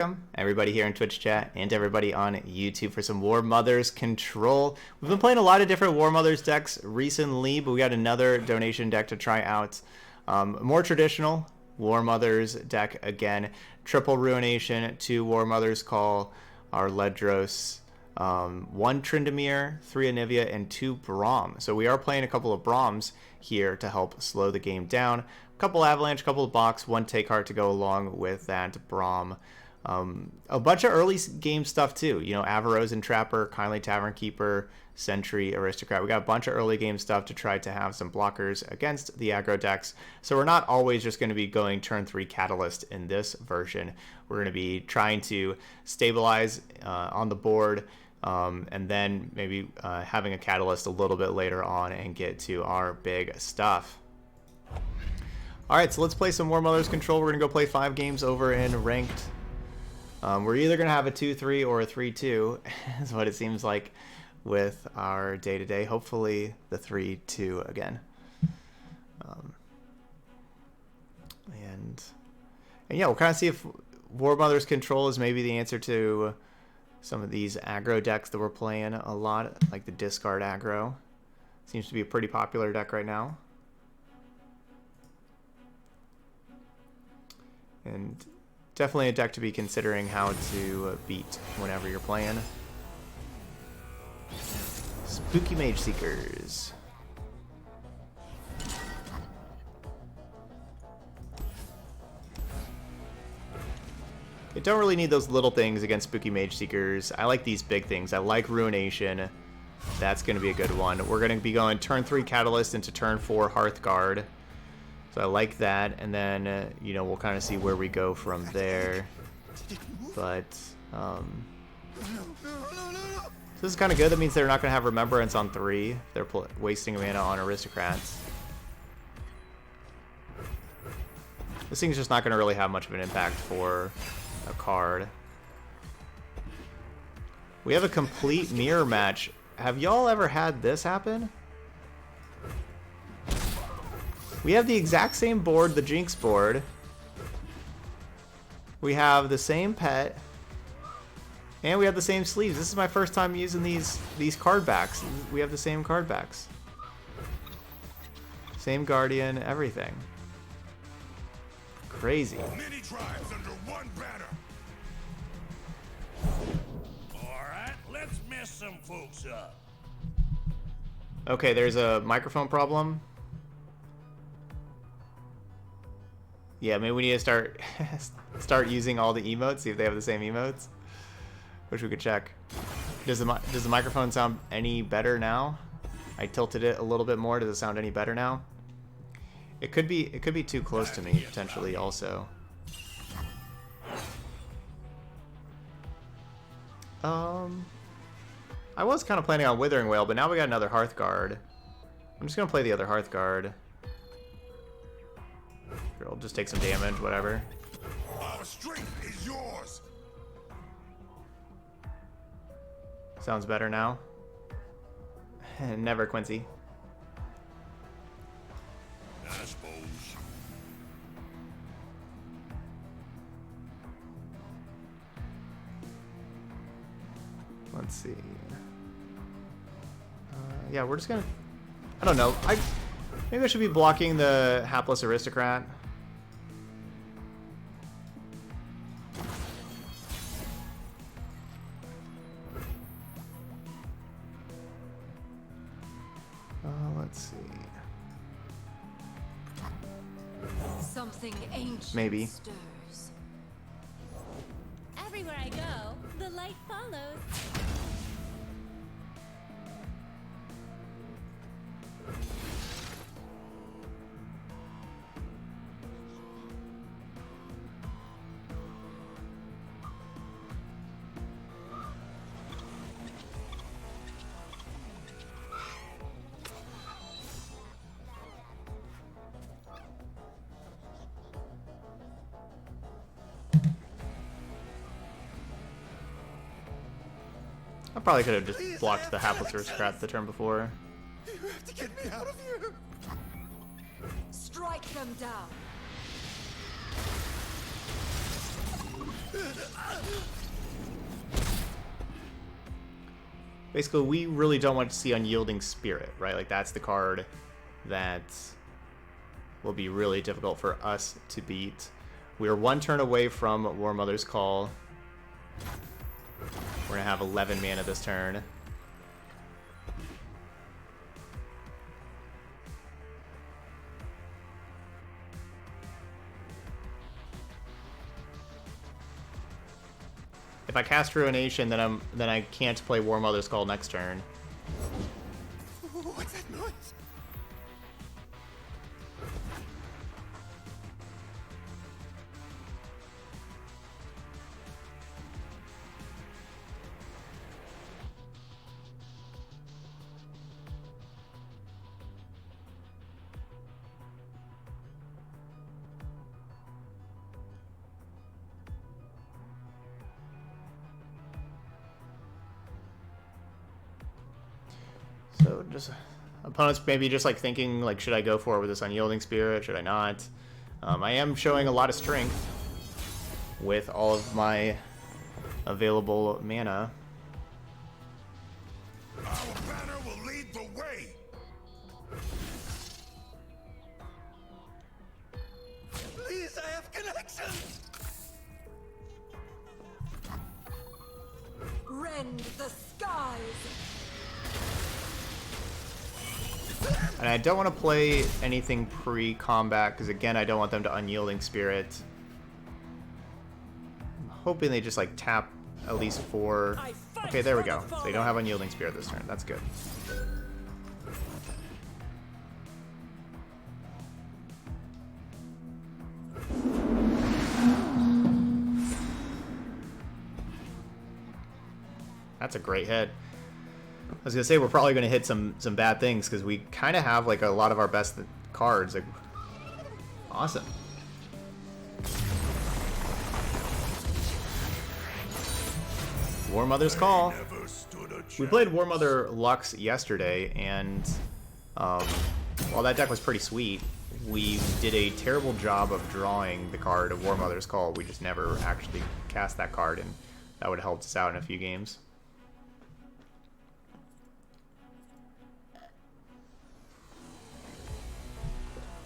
Welcome everybody here in Twitch chat and everybody on YouTube for some Warmother's Control. We've been playing a lot of different Warmother's decks recently, but we got another donation deck to try out. More traditional Warmother's deck again. Triple Ruination, 2 Warmother's Call, our Ledros, 1 Tryndamere, 3 Anivia, and 2 Braum. So we are playing a couple of Braums here to help slow the game down. A couple Avalanche, couple of Box, 1 Take Heart to go along with that Braum. A bunch of early game stuff too, you know, Avaros and Trapper, Kindly Tavern Keeper, Sentry, Aristocrat. We got a bunch of early game stuff to try to have some blockers against the aggro decks. So we're not always just going to be going turn 3 Catalyst in this version. We're going to be trying to stabilize on the board, and then maybe having a Catalyst a little bit later on and get to our big stuff. Alright, so let's play some Warmother's Control. We're going to go play 5 games over in Ranked. We're either going to have a 2-3 or a 3-2, is what it seems like with our day-to-day. Hopefully the 3-2 again. And yeah, we'll kind of see if Warmother's Control is maybe the answer to some of these aggro decks that we're playing a lot, like the discard aggro. Seems to be a pretty popular deck right now. And definitely a deck to be considering how to beat whenever you're playing. Spooky Mage Seekers. You don't really need those little things against Spooky Mage Seekers. I like these big things. I like Ruination. That's going to be a good one. We're going to be going turn 3 Catalyst into turn 4 Hearthguard. So I like that, and then, you know, we'll kind of see where we go from there. But, so this is kind of good. That means they're not going to have Remembrance on 3. They're wasting mana on Aristocrats. This thing's just not going to really have much of an impact for a card. We have a complete mirror match. Have y'all ever had this happen? We have the exact same board, the Jinx board. We have the same pet. And we have the same sleeves. This is my first time using these card backs. We have the same card backs. Same Guardian, everything. Crazy. Many tribes under one banner. Alright, let's mess some folks up. Okay, there's a microphone problem. Yeah, maybe we need to start using all the emotes, see if they have the same emotes. Wish we could check. Does the microphone sound any better now? I tilted it a little bit more. Does it sound any better now? It could be too close to me potentially also. I was kind of planning on Withering Wail, but now we got another Hearthguard. I'm just gonna play the other Hearthguard. I'll just take some damage, whatever. Our strength is yours. Sounds better now. Never, Quincy. I suppose. Let's see. Yeah, we're just gonna... I don't know. Maybe I should be blocking the Hapless Aristocrat. Let's see. Something ancient Maybe. stirs. Everywhere I go, the light follows. I probably could have just blocked the Hapless Aristocrat the turn before. You have to get me out of here. Strike them down. Basically, we really don't want to see Unyielding Spirit, right? Like, that's the card that will be really difficult for us to beat. We are 1 turn away from Warmother's Call. We're going to have 11 mana this turn. If I cast Ruination, then I can't play Warmother's Call next turn. What's that noise? So just opponents maybe just like thinking like, should I go for it with this Unyielding Spirit? Should I not? I am showing a lot of strength with all of my available mana. Our banner will lead the way. Please, I have connections. Rend the skies. And I don't want to play anything pre-combat because again, I don't want them to Unyielding Spirit. I'm hoping they just like tap at least 4. Okay, there we go. So they don't have Unyielding Spirit this turn. That's good. That's a great hit. I was gonna say we're probably gonna hit some bad things because we kind of have like a lot of our best cards. Like, awesome. Warmother's Call. Never stood a We chance. played Warmother Lux yesterday, and while that deck was pretty sweet, we did a terrible job of drawing the card of Warmother's Call. We just never actually cast that card, and that would have helped us out in a few games.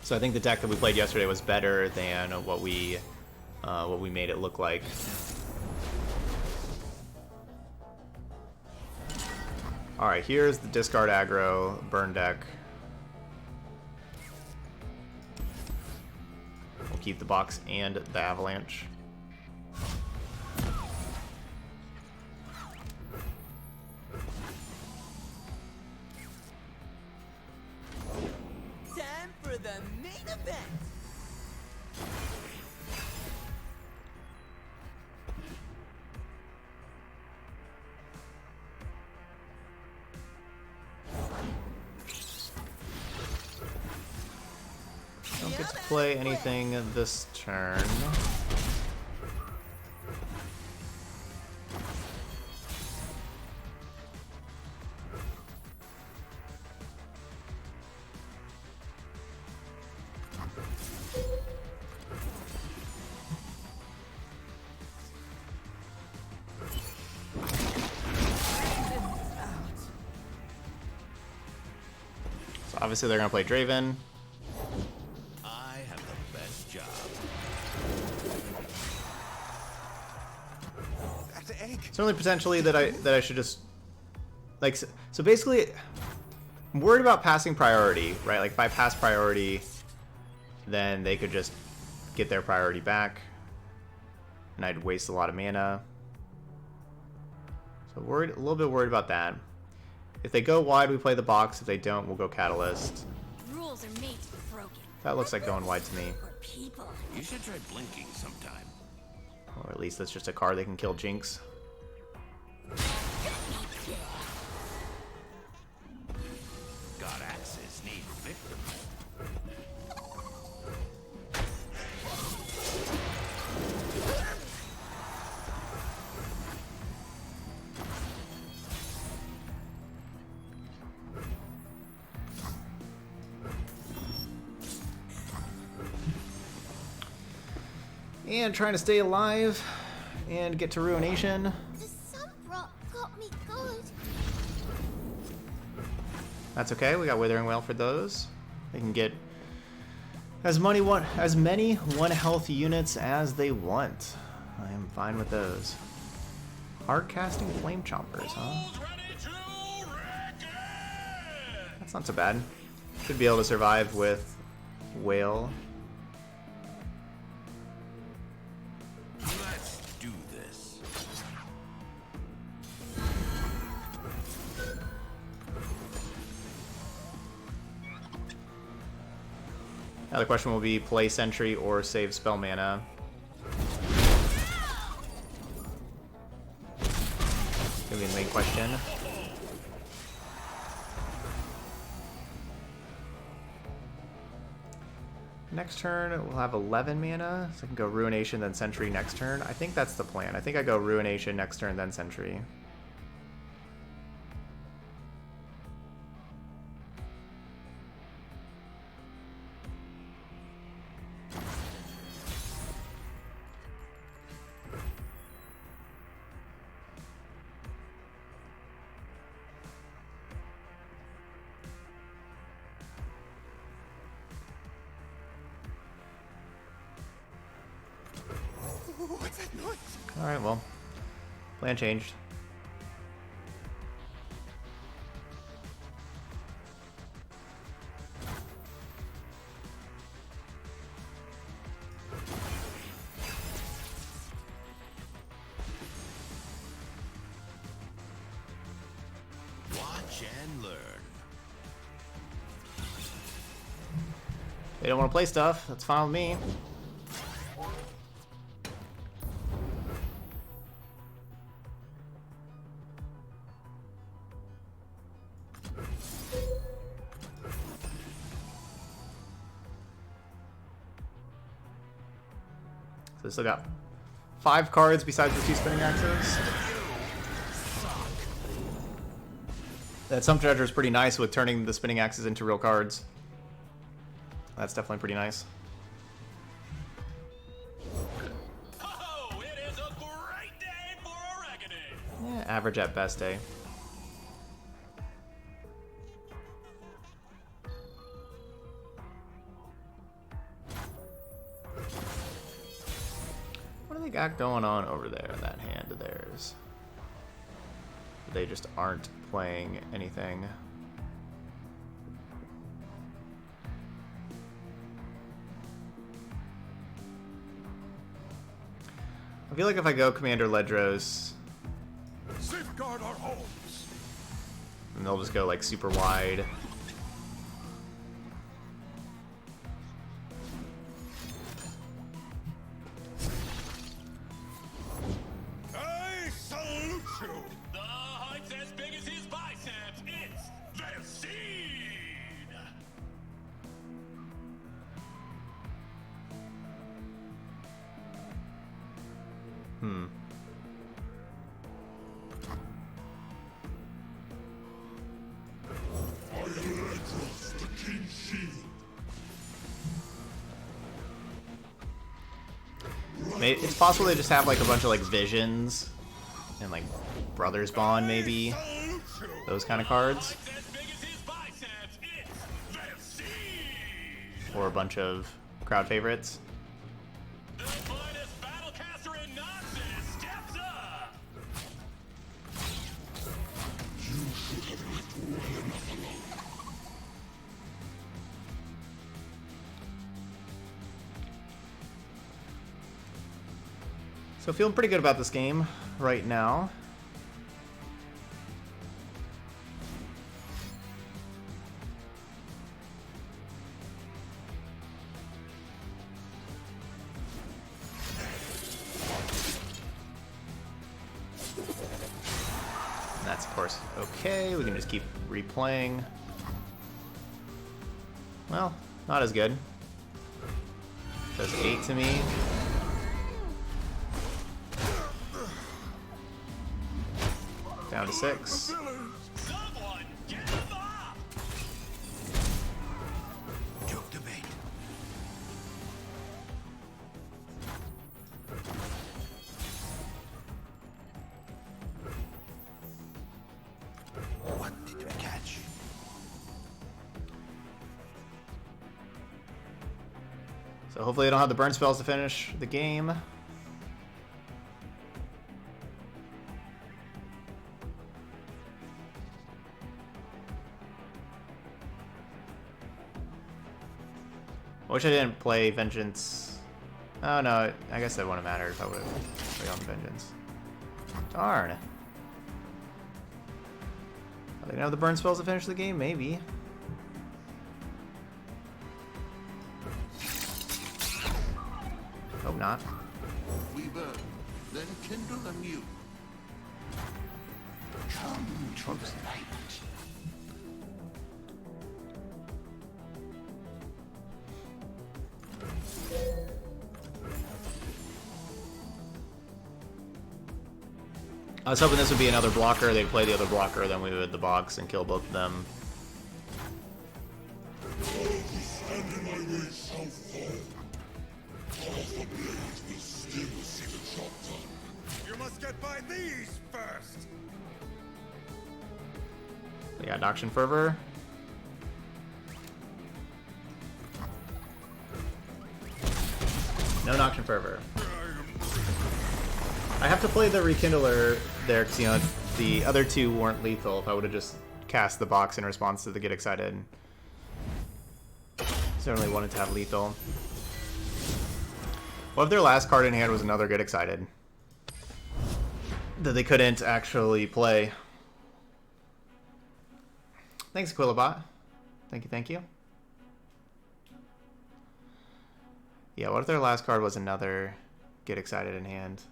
So I think the deck that we played yesterday was better than what we made it look like. All right, here's the discard aggro burn deck. We'll keep the box and the avalanche. Time for the main event. Don't get to play anything this turn. So obviously they're gonna play Draven. I have the best job. Back to egg. Certainly potentially that I should just like so basically I'm worried about passing priority, right? Like if I pass priority, then they could just get their priority back and I'd waste a lot of mana. So worried, a little bit worried about that. If they go wide, we play the box. If they don't, we'll go Catalyst. Rules are made to be broken. That looks like going wide to me. We're people. You should try blinking sometime. Or at least that's just a card that can kill Jinx. God axes need victims. And trying to stay alive. and get to Ruination. The sun rock got me good. That's okay, we got Withering Wail for those. They can get as many one health units as they want. I am fine with those. Hard casting Flame Chompers, huh? That's not so bad. Should be able to survive with Whale. Let's do this. Now the question will be play Sentry or save spell mana. Gonna be the main question. Next turn, we'll have 11 mana, so I can go Ruination, then Sentry next turn. I think that's the plan. I think I go Ruination next turn, then Sentry. What's that noise? Alright, well, plan changed. Watch and learn. They don't want to play stuff, that's fine with me. So still got 5 cards besides the 2 spinning axes. That Sump Dredger is pretty nice with turning the spinning axes into real cards. That's definitely pretty nice. Oh, it is a great day for a reckoning. Yeah, average at best, eh? What do they got going on over there in that hand of theirs? They just aren't playing anything. I feel like if I go Commander Ledros, Safeguard our homes. and they'll just go like super wide. I salute you. The height's as big as his biceps. It's the seed. It's possible they just have like a bunch of like visions and like Brothers Bond, maybe those kind of cards, Height's as big as his biceps. It's the seed. or a bunch of crowd favorites. The finest battlecaster in Noxus steps up. So feeling pretty good about this game right now. And that's of course okay. We can just keep replaying. Well, not as good. Does 8 to me. Down to 6. Someone get him up. Took the bait. So hopefully they don't have the burn spells to finish the game. I wish I didn't play Vengeance. Oh no, I guess that wouldn't matter if I would have played on Vengeance. Darn. Are they gonna have the burn spells to finish the game? Maybe. Hope not. We burn, then kindle anew. Come to the light. I was hoping this would be another blocker. They'd play the other blocker, then we would the box and kill both of them. All who stand in my way shall fall. Half the blade will still see the job done. You must get by these first. They got Noxian Fervor. No Noxian Fervor. I have to play the Rekindler there because, you know, the other two weren't lethal. If I would have just cast the box in response to the Get Excited. Certainly wanted to have lethal. What if their last card in hand was another Get Excited that they couldn't actually play? Thanks, Quillabot. Thank you, thank you. Yeah, what if their last card was another Get Excited in hand?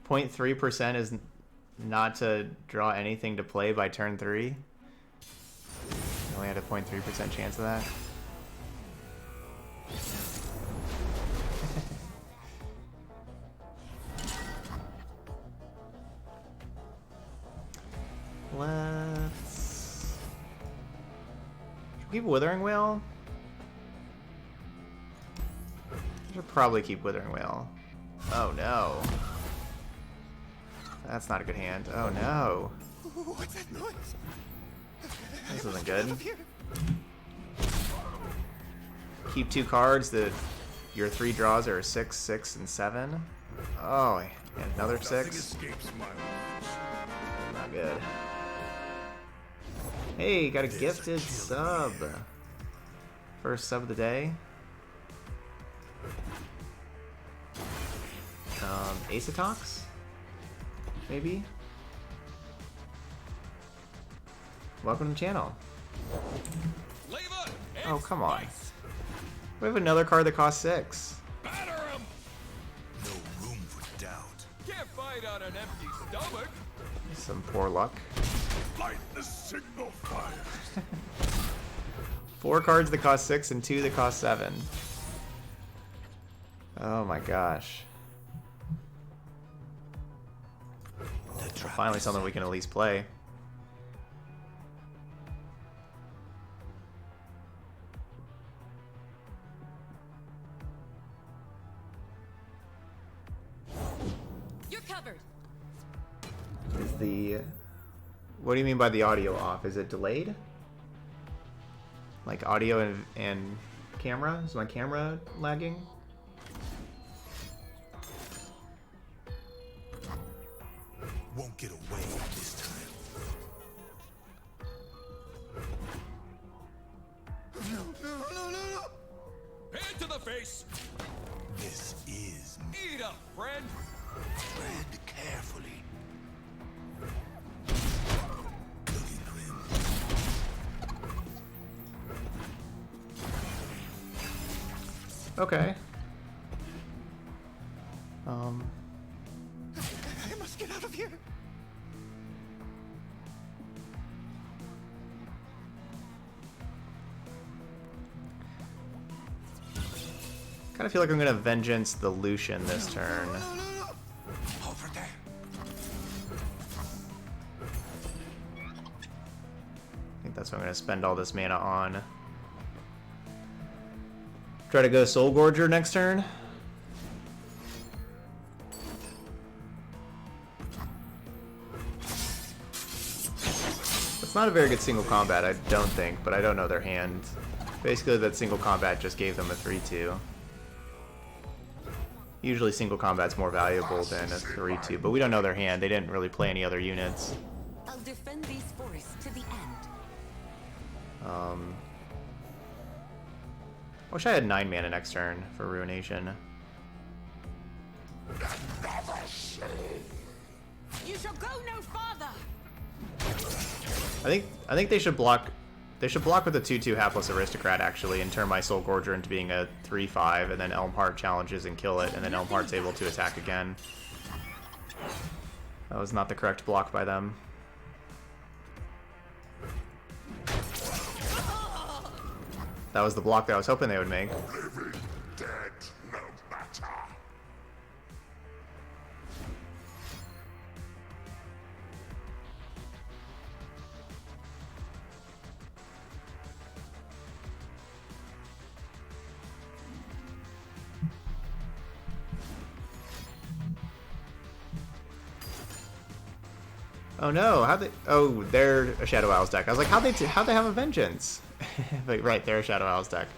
0.3% is not to draw anything to play by turn 3. You only had a 0.3% chance of that. Let's keep Withering Wail. Should probably keep Withering Wail. Oh no. That's not a good hand. Oh no. What's that noise? This isn't good. Keep 2 cards that your 3 draws are 6, 6, and 7. Oh, and another 6. Escapes my watch. Not good. Hey, got a gifted sub. First sub of the day. Acetox? Maybe? Welcome to the channel. Oh, come on. We have another card that costs 6. Batter him! No room for doubt. Can't fight on an empty stomach. Some poor luck. Light the signal fire. 4 cards that cost 6 and 2 that cost 7. Oh my gosh. Finally something we can at least play. You're covered. Is the... What do you mean by the audio off? Is it delayed? Like audio and camera? Is my camera lagging? Won't get away this time. No. Hand to the face. This is Eat up, friend. tread carefully. Looking grim. Okay. I must get out of here. Kind of feel like I'm gonna Vengeance the Lucian this turn. No. Over there. I think that's what I'm gonna spend all this mana on. Try to go Soul Gorger next turn. That's It's not a very good single combat, I don't think, but I don't know their hand. Basically, that single combat just gave them a 3-2. Usually single combat's more valuable than a 3-2, but we don't know their hand. They didn't really play any other units. I'll defend these forests to the end. I wish I had 9 mana next turn for Ruination. You shall go no farther. I think they should block. They should block with a 2/2 Hapless Aristocrat actually, and turn my Soul Gorger into being a 3/5, and then Elmheart challenges and kill it, and then Elmheart's able to attack again. That was not the correct block by them. That was the block that I was hoping they would make. Living dead no matter. Oh no! How they? Oh, they're a Shadow Owls deck. I was like, how'd they have a Vengeance? But right, they're a Shadow Owls deck.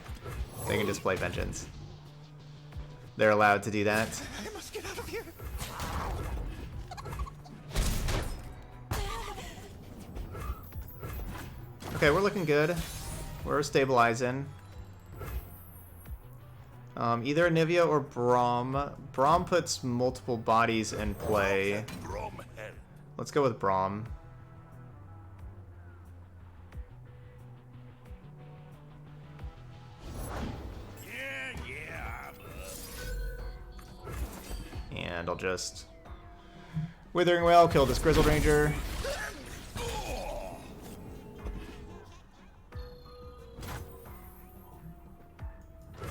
They can just play Vengeance. They're allowed to do that. I must get out of here. Okay, we're looking good. We're stabilizing. Either Anivia or Braum. Braum puts multiple bodies in play. Braum hell. Let's go with Braum. And I'll just Withering Wail, kill this Grizzled Ranger.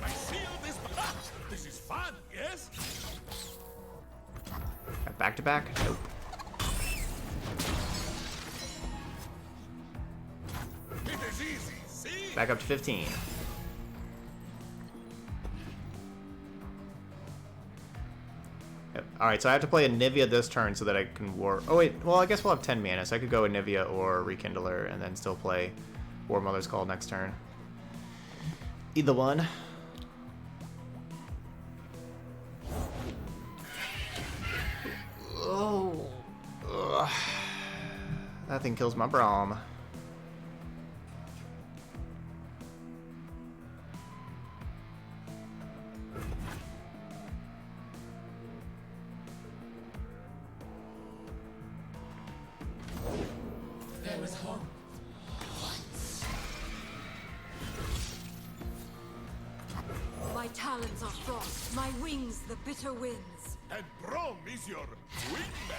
My shield is back. This is fun, yes? Back to back? Nope. It is easy, see? Back up to 15. Yep. Alright, so I have to play Anivia this turn so that I can war. Oh wait, well I guess we'll have 10 mana, so I could go Anivia or Rekindler and then still play Warmother's Call next turn. Either one. Oh. Ugh. That thing kills my Braum. There was home. My talons are frost, my wings the bitter winds. And Braum is your wingman.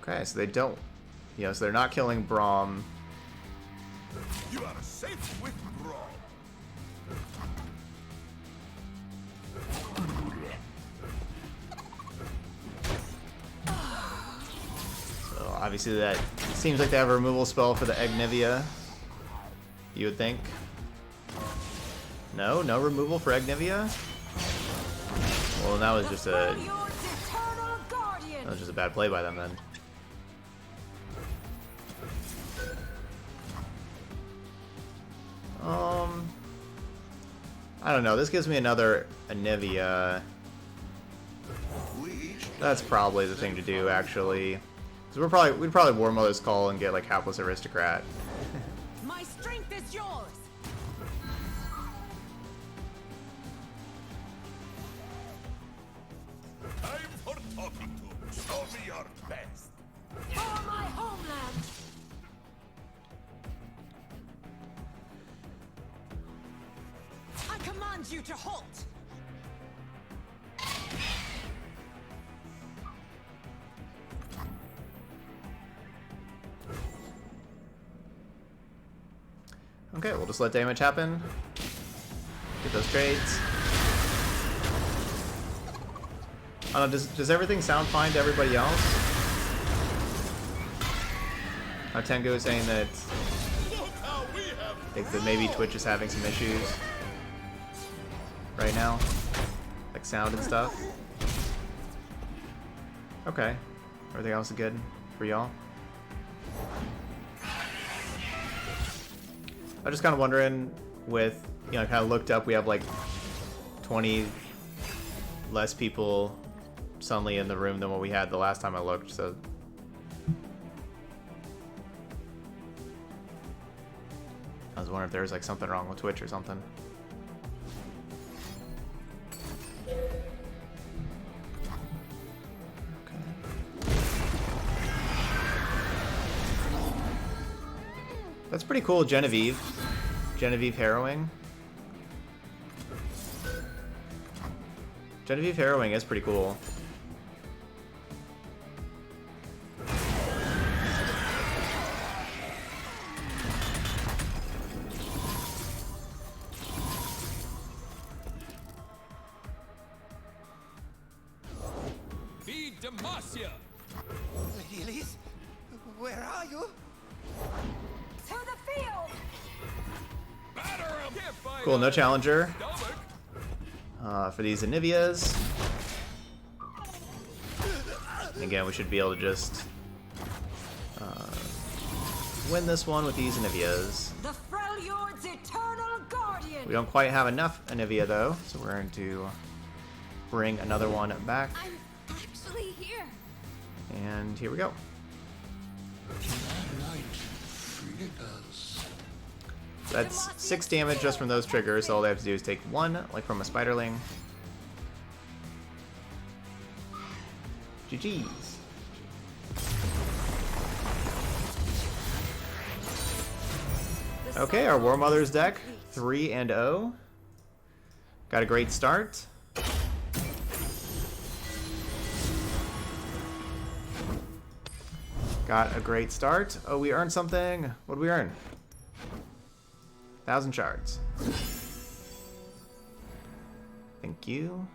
Okay, so they don't. Yeah, so they're not killing Braum. You are safe with Braum. So obviously that seems like they have a removal spell for the Agnivia. You would think. No removal for Agnivia? Well, that was just a Freljord's eternal guardian. bad play by them then. I don't know. This gives me another Anivia. That's probably the thing to do, actually. Because we'd probably Warmother's Call and get like Hapless Aristocrat. My strength is yours. Time for talking to. Show me your best. For my homeland. I command you to halt. Okay, we'll just let damage happen. Get those trades. I don't know, does everything sound fine to everybody else? Tengu is saying that Look how we have think that maybe Twitch is having some issues right now, like sound and stuff. Okay, everything else is good for y'all. I'm just kind of wondering, with, you know, I kind of looked up, we have like 20 less people suddenly in the room than what we had the last time I looked, so I was wondering if there was like something wrong with Twitch or something. That's pretty cool, Genevieve. Genevieve Harrowing. Genevieve Harrowing is pretty cool. Be Demacia! Lady Elise, where are you? To the field! Batter 'em! Can't fight Cool, no us. challenger Stomach. for these Anivias. Again, we should be able to just win this one with these Anivias. The Freljord's eternal guardian! We don't quite have enough Anivia though, so we're going to bring another one back. I'm actually here. And here we go. Light freed us. That's 6 damage just from those triggers, so all they have to do is take 1, like from a spiderling. GG's. Okay, our Warmother's deck, 3-0. Got a great start. Got a great start. Oh, we earned something. What did we earn? 1,000 shards. Thank you.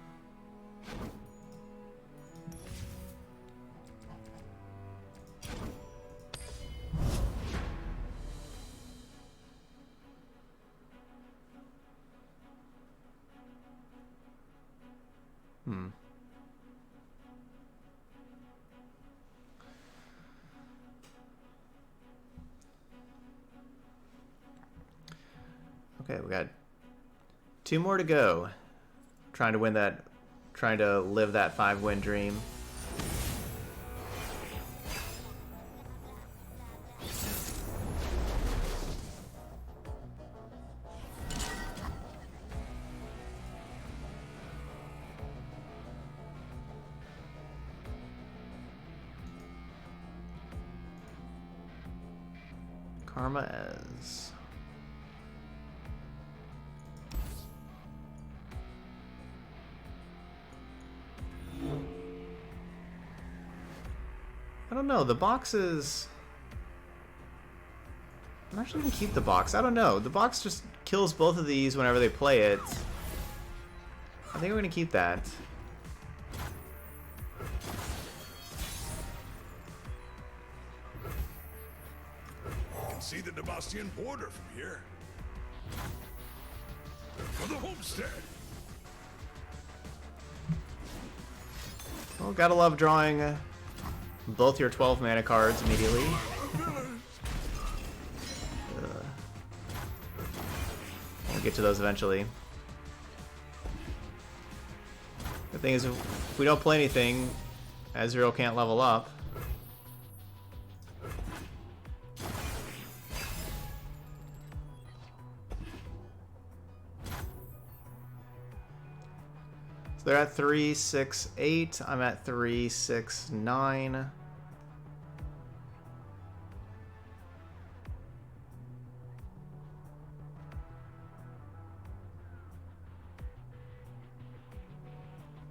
Okay, we got 2 more to go. Trying to win that, trying to live that 5-win dream. Karma as I don't know, the box is... I'm actually gonna keep the box. I don't know. The box just kills both of these whenever they play it. I think we're gonna keep that. You can see the Demacian border from here. For the homestead. Well, gotta love drawing both your 12 mana cards immediately. We'll get to those eventually. The thing is, if we don't play anything, Ezreal can't level up. So they're at 3, 6, 8. I'm at 3, 6, 9.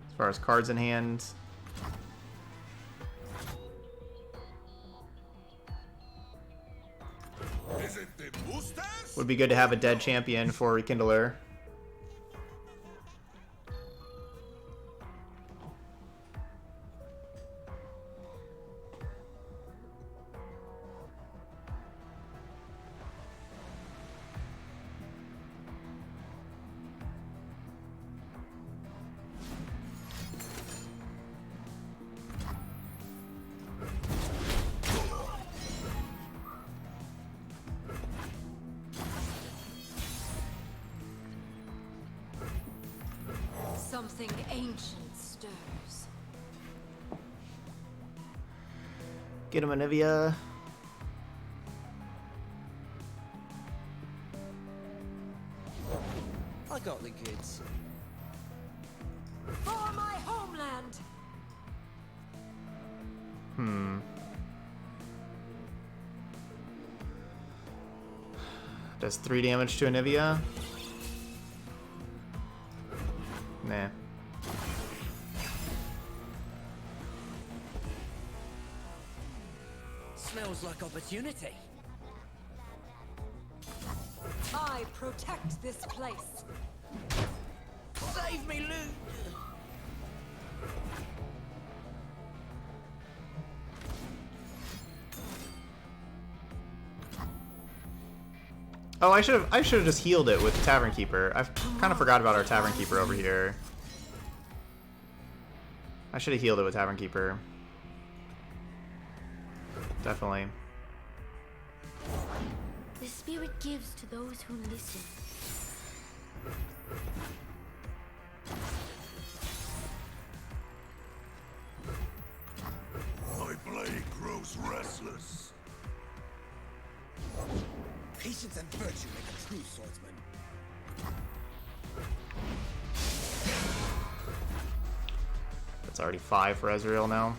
As far as cards in hand, Is it the boosters? would be good to have a dead champion for Rekindler. Something ancient stirs. Get him, Anivia. I got the goods. For my homeland! Does 3 damage to Anivia? Nah. Smells like opportunity. I protect this place. Save me, Luke! Oh, I should have just healed it with Tavern Keeper. I've kind of forgot about our Tavern Keeper over here. I should have healed it with Tavern Keeper. Definitely. The spirit gives to those who listen. My blade grows restless. Patience and virtue make a true swordsman. That's already 5 for Ezreal now.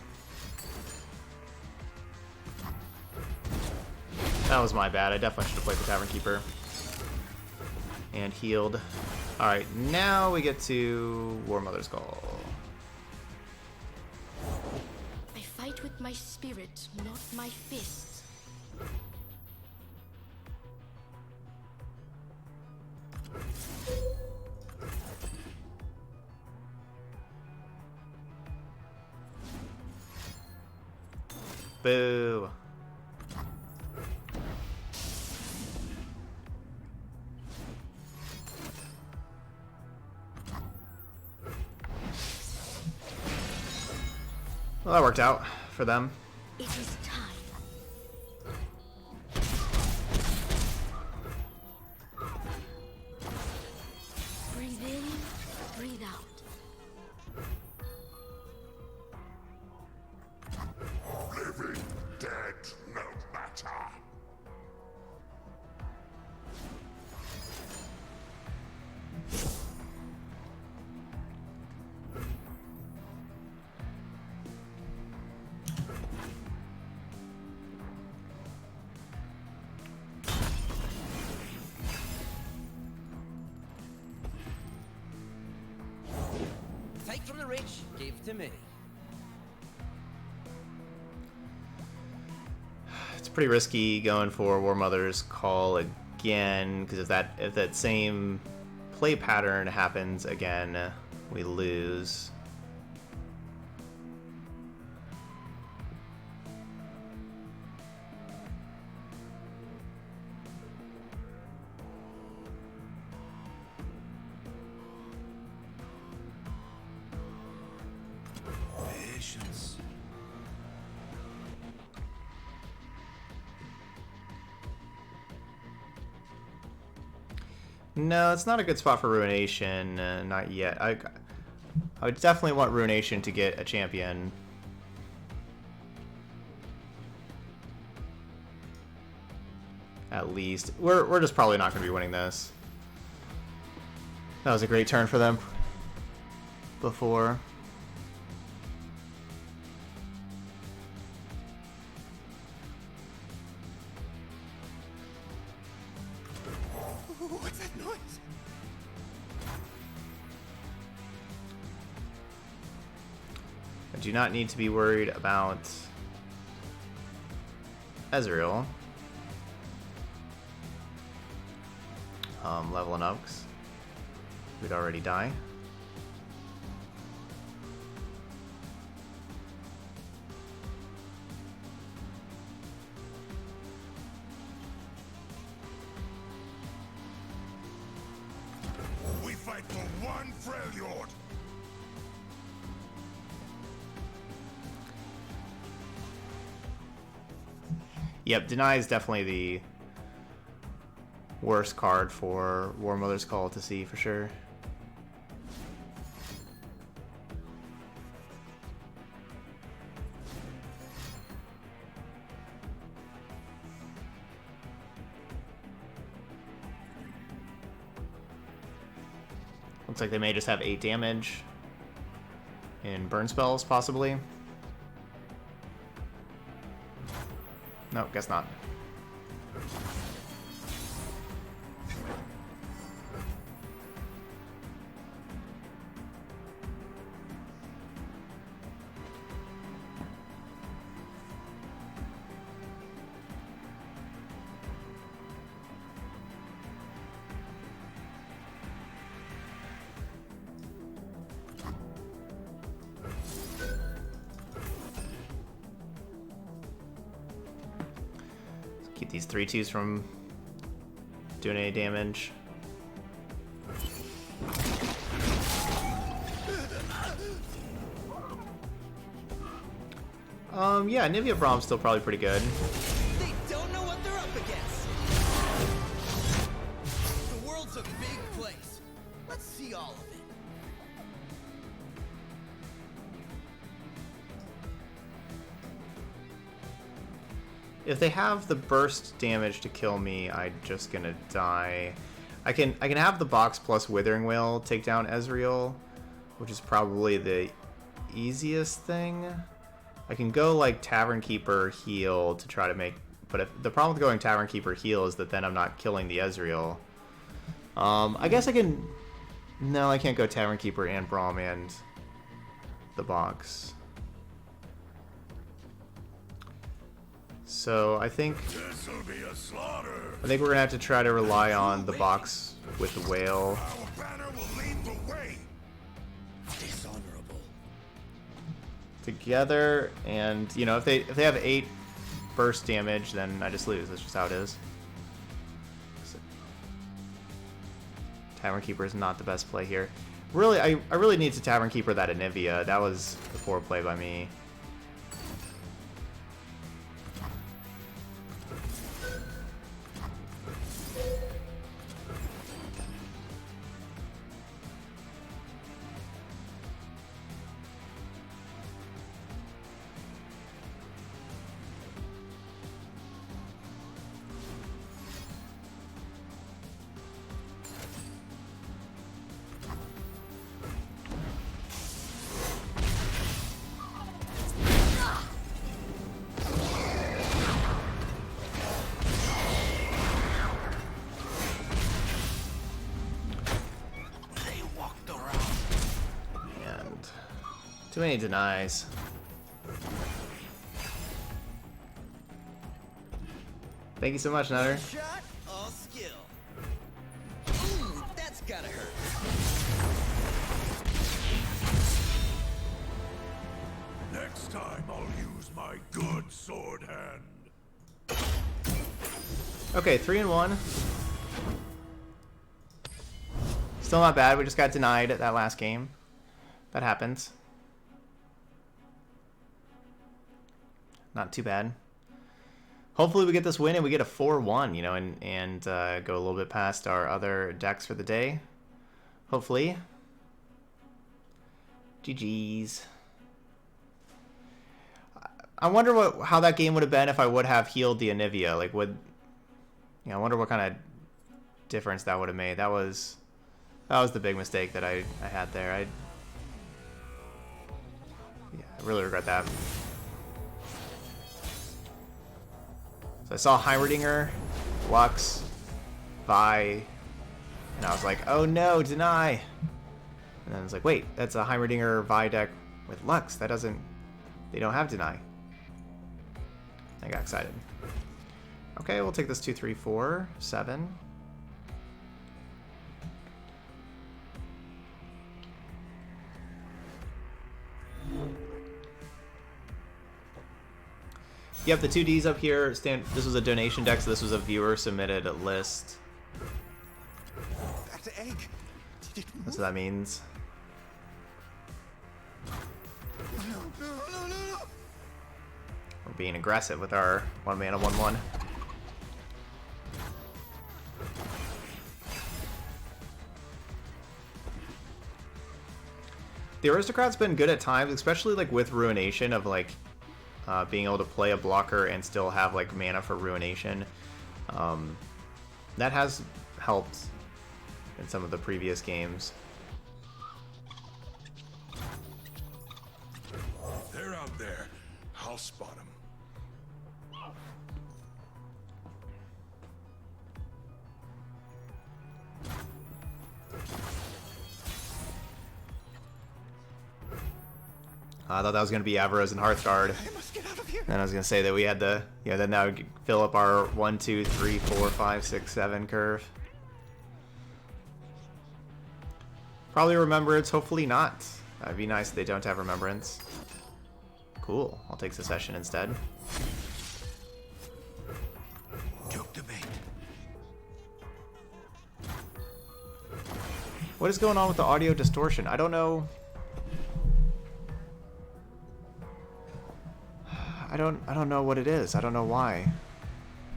That was my bad. I definitely should have played the Tavern Keeper. And healed. Alright, now we get to Warmother's Call. I fight with my spirit, not my fists. Boo. Well, that worked out for them. It is time. Breathe in, breathe out. Living, dead, no matter. Take from the rich, give to me. It's pretty risky going for Warmother's Call again, because if that same play pattern happens again, we lose. Patience. No, it's not a good spot for Ruination. Not yet. I would definitely want Ruination to get a champion. At least. We're just probably not going to be winning this. That was a great turn for them before. What's that noise? I do not need to be worried about Ezreal. Leveling up, 'cause we'd already die. We fight for one Freljord. Yep, Deny is definitely the worst card for Warmother's Call to see for sure. Looks like they may just have 8 damage in burn spells, possibly. No, guess not. Keep these 3/2s from doing any damage. Yeah, Anivia Braum's still probably pretty good. They don't know what they're up against. The world's a big place. Let's see all of it. If they have the burst damage to kill me, I'm just gonna die. I can have the box plus Withering Wail take down Ezreal, which is probably the easiest thing. I can go like Tavern Keeper heal to try to make, but the problem with going Tavern Keeper heal is that then I'm not killing the Ezreal. I guess I can. No, I can't go Tavern Keeper and Braum and the box. So I think This'll be a slaughter. we're gonna have to try to rely on the box with the whale. Our banner will lead the way. Dishonorable. Together, and you know, if they have 8 burst damage, then I just lose. That's just how it is. So, Tavern Keeper is not the best play here. Really, I really need to Tavern Keeper that Anivia. That was a poor play by me. Too many denies. Thank you so much, Nutter. Shot, all skill. Ooh, that's gotta hurt. Next time I'll use my good sword hand. Okay, 3-1. Still not bad. We just got denied at that last game. That happens. Not too bad. Hopefully we get this win and we get a 4-1, you know, and go a little bit past our other decks for the day. Hopefully. GG's. I wonder how that game would have been if I would have healed the Anivia. Like, I wonder what kind of difference that would have made. That was the big mistake that I had there. I really regret that. So I saw Heimerdinger, Lux, Vi, and I was like, oh no, deny! And then I was like, wait, that's a Heimerdinger Vi deck with Lux. They don't have deny. I got excited. Okay, we'll take this 2, 3, 4, 7. Yep, the 2Ds up here this was a donation deck, so this was a viewer submitted list. Back to egg. Did it That's what that means. No. We're being aggressive with our 1 mana 1/1. The Aristocrat's been good at times, especially like with Ruination of like being able to play a blocker and still have like mana for Ruination. That has helped in some of the previous games. I'll spot him. I thought that was going to be Avaros and Hearthguard. I must get out of here. Then I was going to say that we had the, yeah, then that would fill up our 1, 2, 3, 4, 5, 6, 7 curve. Probably Remembrance, hopefully not. That'd be nice if they don't have Remembrance. Cool, I'll take Secession instead. Took the bait. What is going on with the audio distortion? I don't know. I don't know what it is. I don't know why.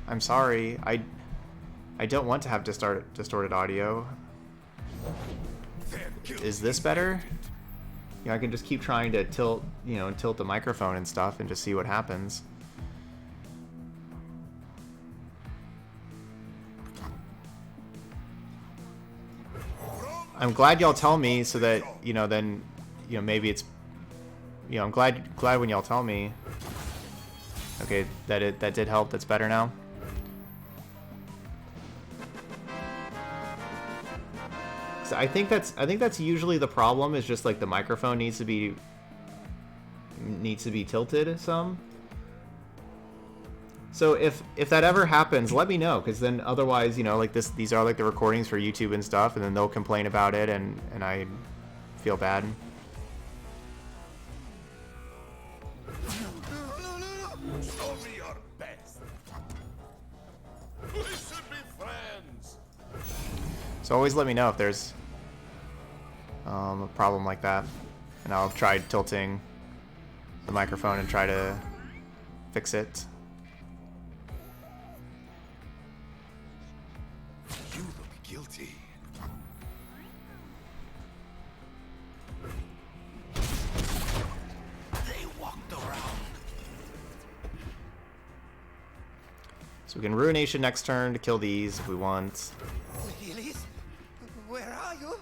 I'm sorry. I don't want to have distorted audio. Is this better? You know, I can just keep trying to tilt the microphone and stuff and just see what happens. I'm glad y'all tell me so that, then, maybe it's, I'm glad when y'all tell me. Okay, that did help. That's better now. So I think that's usually the problem, is just like the microphone needs to be tilted some. So if that ever happens, let me know, because then otherwise, like these are like the recordings for YouTube and stuff, and then they'll complain about it, and I feel bad. Show me your best. We should be friends. So always let me know if there's a problem like that, and I'll try tilting the microphone and try to fix it. You look guilty. They walked around. So we can Ruination next turn to kill these if we want. Achilles, where are you?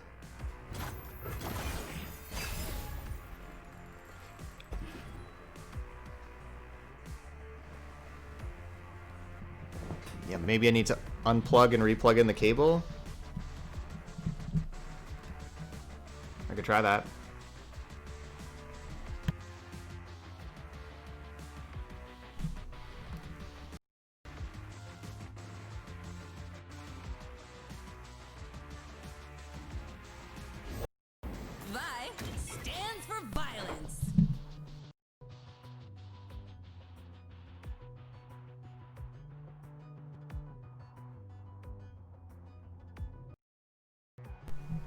Yeah, maybe I need to unplug and replug in the cable. I could try that. Vi stands for violence.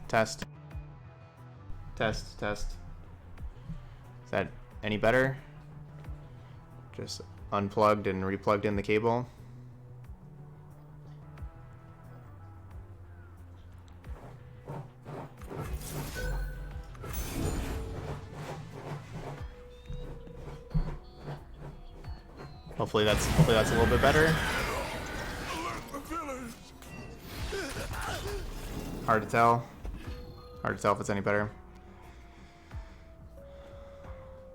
Test. Test, test. Is that any better? Just unplugged and replugged in the cable. Hopefully that's a little bit better. Hard to tell. Hard to tell if it's any better.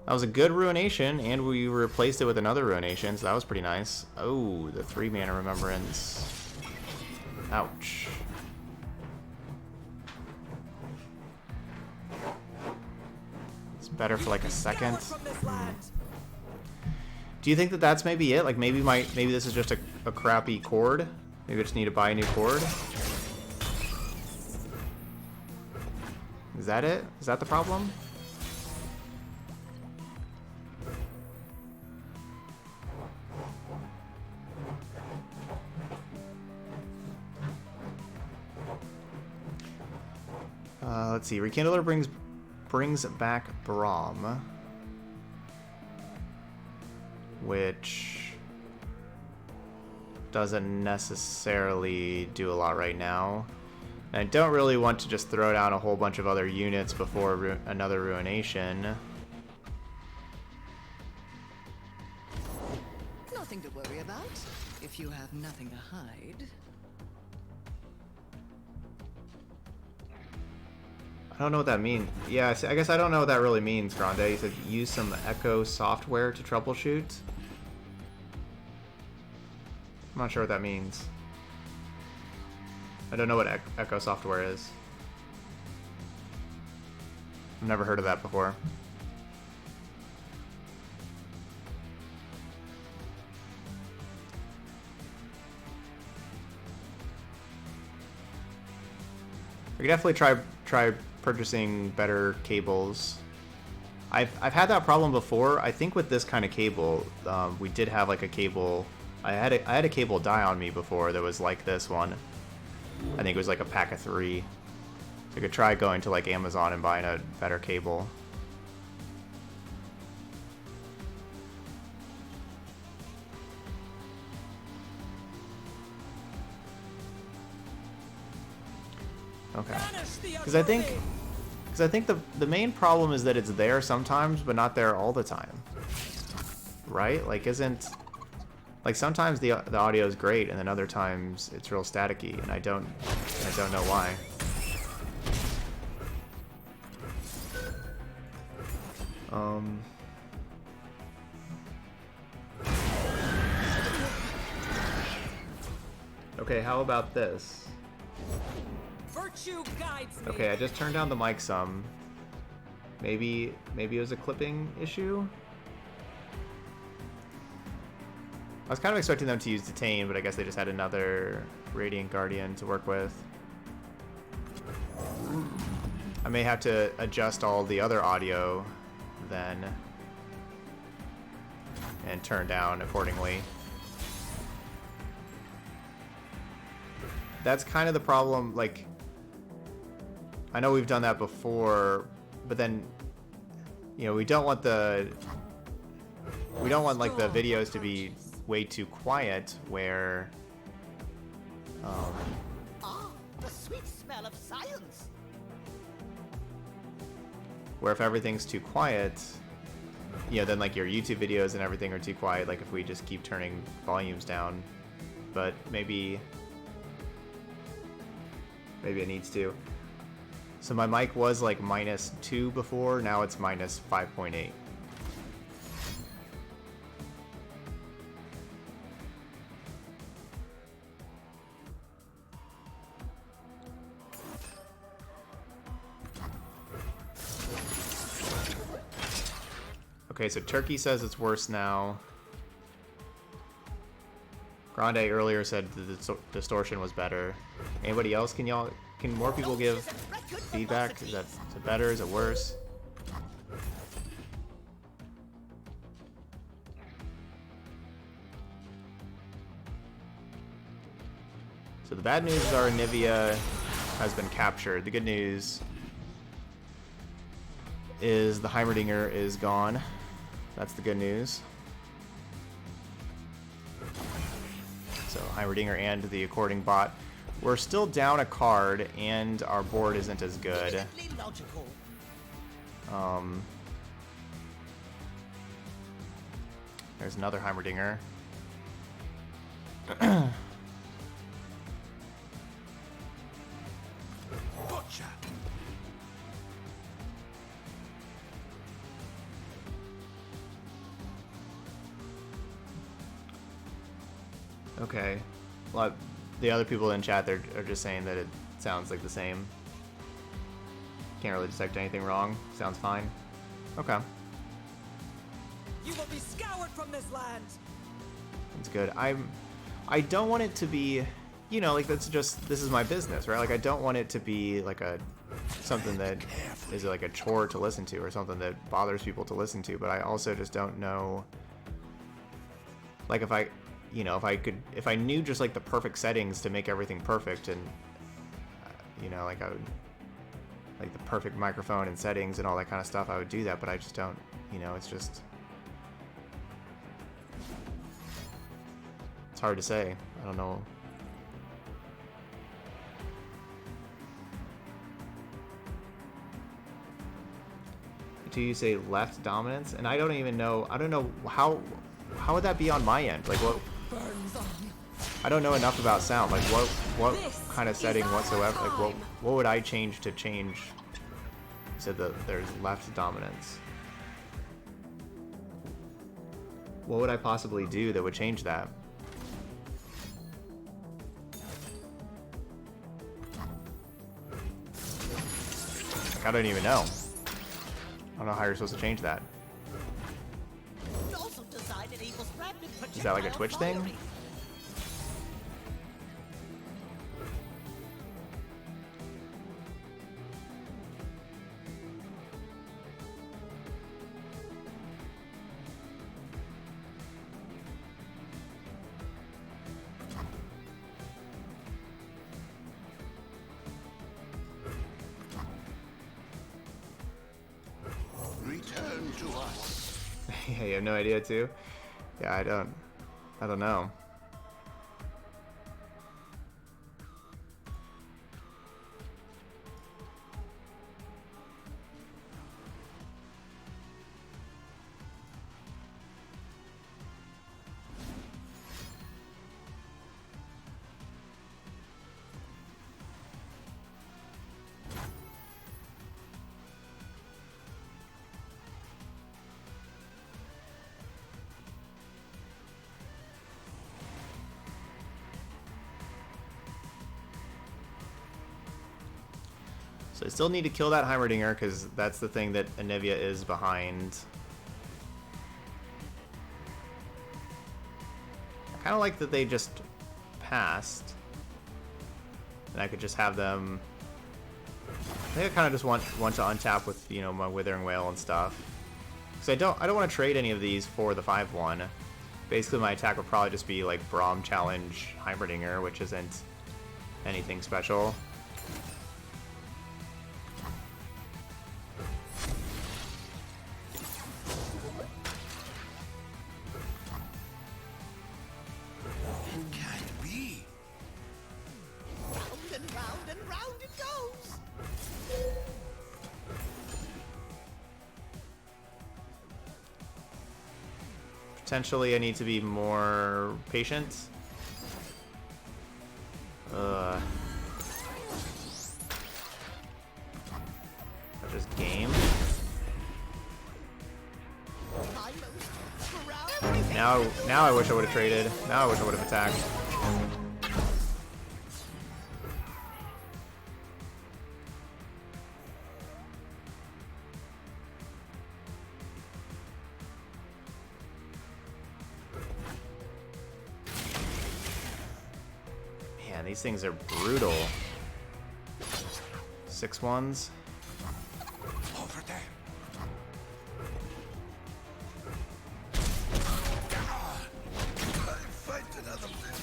That was a good Ruination, and we replaced it with another Ruination, so that was pretty nice. Oh, the 3-mana Remembrance. Ouch. It's better for like a second. Do you think that that's maybe it? Like maybe this is just a crappy chord? Maybe I just need to buy a new chord? Is that it? Is that the problem? Let's see. Rekindler brings back Braum, which doesn't necessarily do a lot right now. And I don't really want to just throw down a whole bunch of other units before another Ruination. Nothing to worry about if you have nothing to hide. I don't know what that means. Yeah, I guess I don't know what that really means, Grande. He said use some Echo software to troubleshoot. I'm not sure what that means. I don't know what Echo software is. I've never heard of that before. We could definitely try purchasing better cables. I've had that problem before. I think with this kind of cable, we did have like a cable. I had a cable die on me before that was like this one. I think it was like a pack of 3. So I could try going to like Amazon and buying a better cable. Okay. Because I think the main problem is that it's there sometimes, but not there all the time. Right? Like, like sometimes the audio is great, and then other times it's real staticky, and I don't know why. Okay, how about this? Virtue guides me. Okay, I just turned down the mic some. Maybe it was a clipping issue? I was kind of expecting them to use Detain, but I guess they just had another Radiant Guardian to work with. I may have to adjust all the other audio then and turn down accordingly. That's kind of the problem, like, I know we've done that before, but then, you know, we don't want like the videos to be way too quiet where The sweet smell of science. where if everything's too quiet, you know, then like your YouTube videos and everything are too quiet, like if we just keep turning volumes down. But maybe it needs to. So my mic was like -2 before, now it's -5.8. Okay, so Turkey says it's worse now. Grande earlier said the distortion was better. Anybody else? Can more people give feedback? Is it better? Is it worse? So the bad news is our Anivia has been captured. The good news is the Heimerdinger is gone. That's the good news. So Heimerdinger and the according bot. We're still down a card, and our board isn't as good. There's another Heimerdinger. Gotcha. Okay. Well, the other people in chat, are just saying that it sounds like the same. Can't really detect anything wrong. Sounds fine. Okay. You will be scoured from this land. That's good. I don't want it to be, you know, like this is my business, right? Like I don't want it to be like something that is like a chore to listen to or something that bothers people to listen to, but I also just don't know, like if I knew just like the perfect settings to make everything perfect, and you know, like I would, like the perfect microphone and settings and all that kind of stuff, I would do that, but I just don't, you know, it's hard to say. I don't know. Do you say left dominance? And I don't know how would that be on my end? Like what? I don't know enough about sound. Like what kind of setting whatsoever? Like what would I change to change You said that there's left dominance. What would I possibly do that would change that? Like, I don't even know. I don't know how you're supposed to change that. Is that like a Twitch thing? Return to us. Yeah, you have no idea too? Yeah, I don't know. So I still need to kill that Heimerdinger because that's the thing that Anivia is behind. I kind of like that they just passed. And I could just have them... I think I kind of just want to untap with, you know, my Withering Wail and stuff. Because I don't want to trade any of these for the 5/1. Basically my attack would probably just be like Braum challenge Heimerdinger, which isn't anything special. Potentially, I need to be more patient. I'll just game. Now I wish I would have traded. Now I wish I would have attacked. Man, these things are brutal. 6/1s. Over there. Fight another man.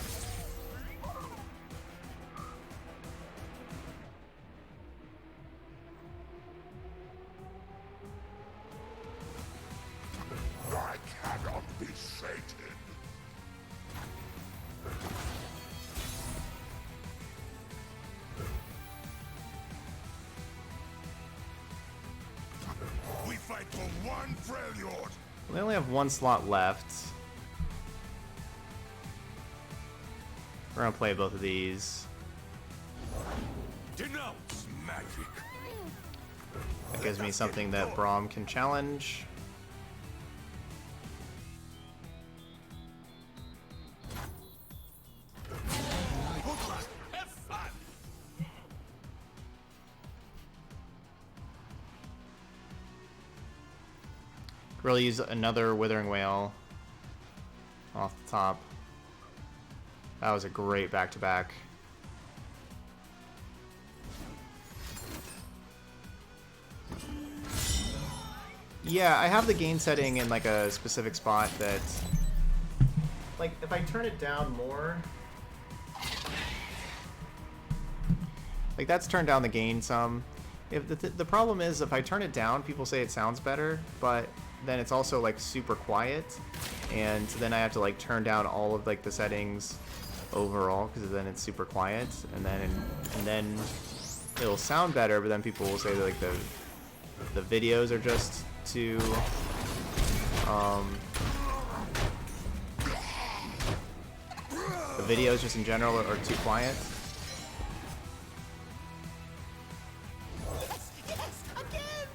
I cannot be sated. We fight for one Freljord. We only have one slot left. We're gonna play both of these. Denounce magic. That gives me something that Braum can challenge. Have fun. Really use another Withering Wail off the top. That was a great back-to-back. Yeah, I have the gain setting in like a specific spot that, like, if I turn it down more, like that's turned down the gain some. If the problem is if I turn it down, people say it sounds better, but then it's also like super quiet, and then I have to like turn down all of like the settings overall because then it's super quiet, and then it'll sound better, but then people will say that like the videos are just too the videos just in general are too quiet. Yes, again!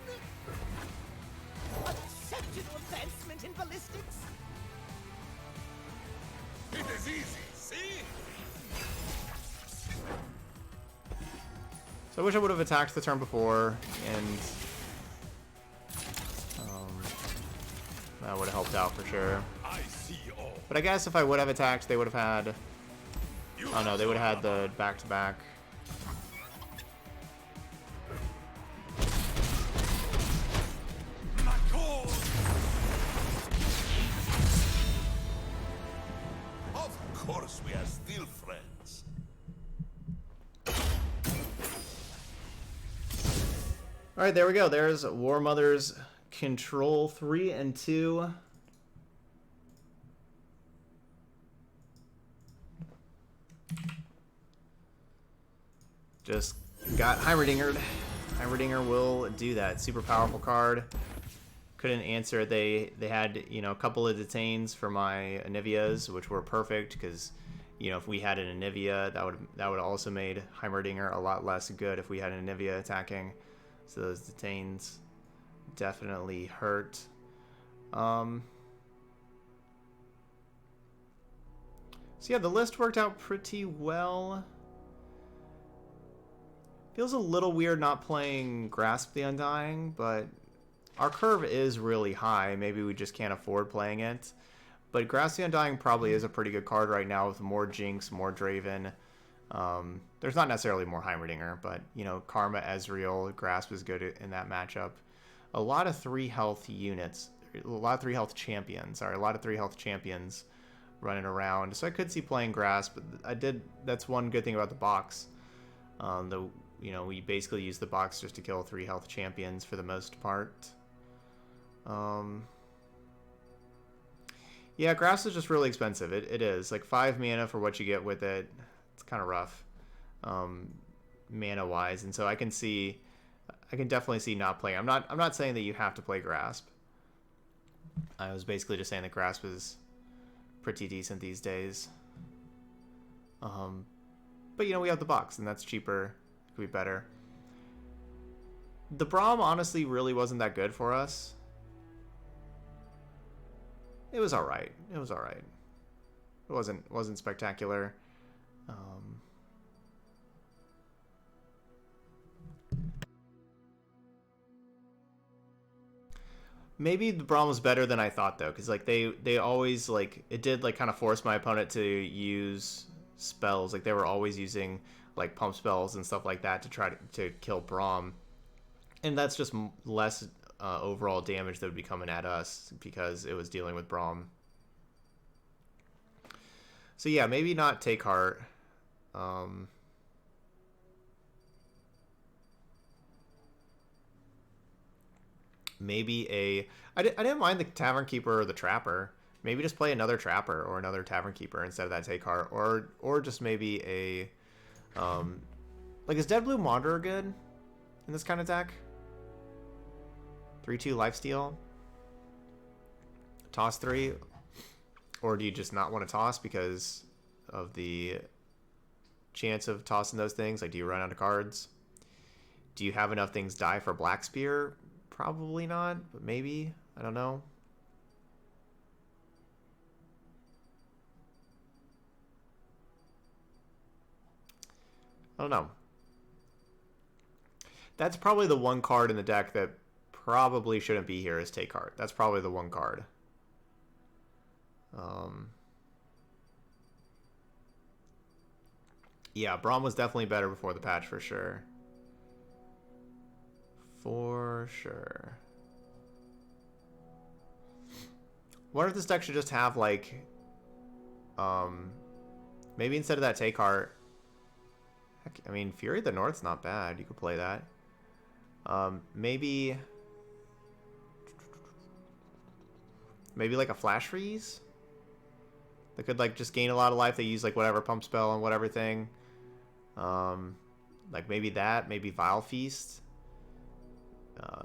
It is easy, see? So I wish I would have attacked the turn before, and that would have helped out for sure. I see all. But I guess if I would have attacked, they would have had... Oh no, they would have had the back-to-back. My cause. Of course we are still friends. Alright, there we go. There's Warmother's Control 3 and 2. Just got Heimerdingered. Heimerdinger will do that. Super powerful card. Couldn't answer. They had, you know, a couple of detains for my Anivias, which were perfect because, you know, if we had an Anivia, that would also made Heimerdinger a lot less good if we had an Anivia attacking. So those detains definitely hurt. So yeah, the list worked out pretty well. Feels a little weird not playing Grasp the Undying, but our curve is really high. Maybe we just can't afford playing it. But Grasp the Undying probably is a pretty good card right now with more Jinx, more Draven. There's not necessarily more Heimerdinger, but, you know, Karma, Ezreal, Grasp is good in that matchup. A lot of 3 health units, a lot of 3 health champions, sorry, a lot of 3 health champions running around. So I could see playing Grasp, but that's one good thing about the box. You know, we basically use the box just to kill 3 health champions for the most part. Yeah, Grasp is just really expensive. It is. Like 5 mana for what you get with it. It's kind of rough, mana-wise. And so I can definitely see not playing. I'm not saying that you have to play Grasp. I was basically just saying that Grasp is pretty decent these days. But, you know, we have the box, and that's cheaper. Could be better. The Braum honestly really wasn't that good for us. It was alright. It was alright. It wasn't spectacular. Maybe the Braum was better than I thought though, because like they always like it did like kind of force my opponent to use spells. Like they were always using like pump spells and stuff like that to try to kill Braum, and that's just less overall damage that would be coming at us because it was dealing with Braum. So yeah, maybe not Take Heart. Maybe I didn't mind the Tavern Keeper or the Trapper. Maybe just play another Trapper or another Tavern Keeper instead of that Take Heart, or just maybe a like, is Dead Blue Wanderer good in this kind of deck? 3/2 lifesteal, toss 3, or do you just not want to toss because of the chance of tossing those things? Like, do you run out of cards? Do you have enough things die for Black Spear? Probably not, but maybe. I don't know. I don't know. That's probably the one card in the deck that probably shouldn't be here is Take Heart. That's probably the one card. Yeah, Braum was definitely better before the patch for sure. For sure. Wonder if this deck should just have like maybe instead of that Take Heart, heck, I mean Fury of the North's not bad. You could play that. Maybe like a Flash Freeze that could like just gain a lot of life. They use like whatever pump spell and whatever thing. Like maybe that, maybe Vile Feast,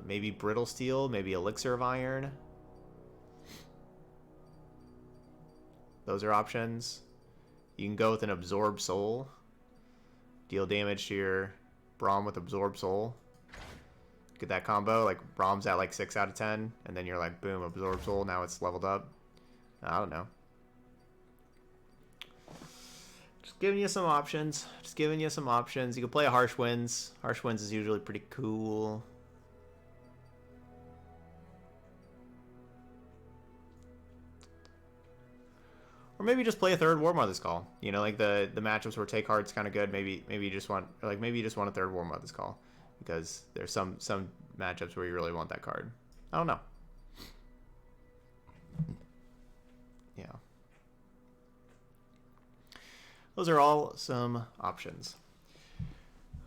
maybe Brittle Steel, maybe Elixir of Iron. Those are options. You can go with an Absorb Soul. Deal damage to your Braum with Absorb Soul. Get that combo. Like Braum's at like 6 out of 10, and then you're like, boom, Absorb Soul. Now it's leveled up. I don't know. Just giving you some options. Just giving you some options. You can play a Harsh Winds. Harsh Winds is usually pretty cool. Or maybe just play a third Warmother's Call. You know, like the matchups where take hard's kind of good. Maybe you just want, or like maybe you just want a third Warmother's Call because there's some matchups where you really want that card. I don't know. Yeah. Those are all some options.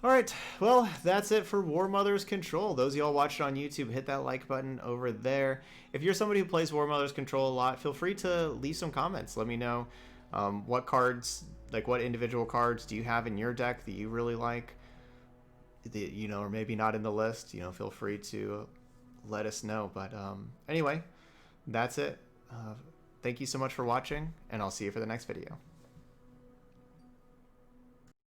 All right, well, that's it for Warmother's Control. Those of y'all watched on YouTube, hit that like button over there. If you're somebody who plays Warmother's Control a lot, feel free to leave some comments. Let me know what cards, like what individual cards do you have in your deck that you really like, that, you know, or maybe not in the list. You know, feel free to let us know. But anyway, that's it. Thank you so much for watching, and I'll see you for the next video.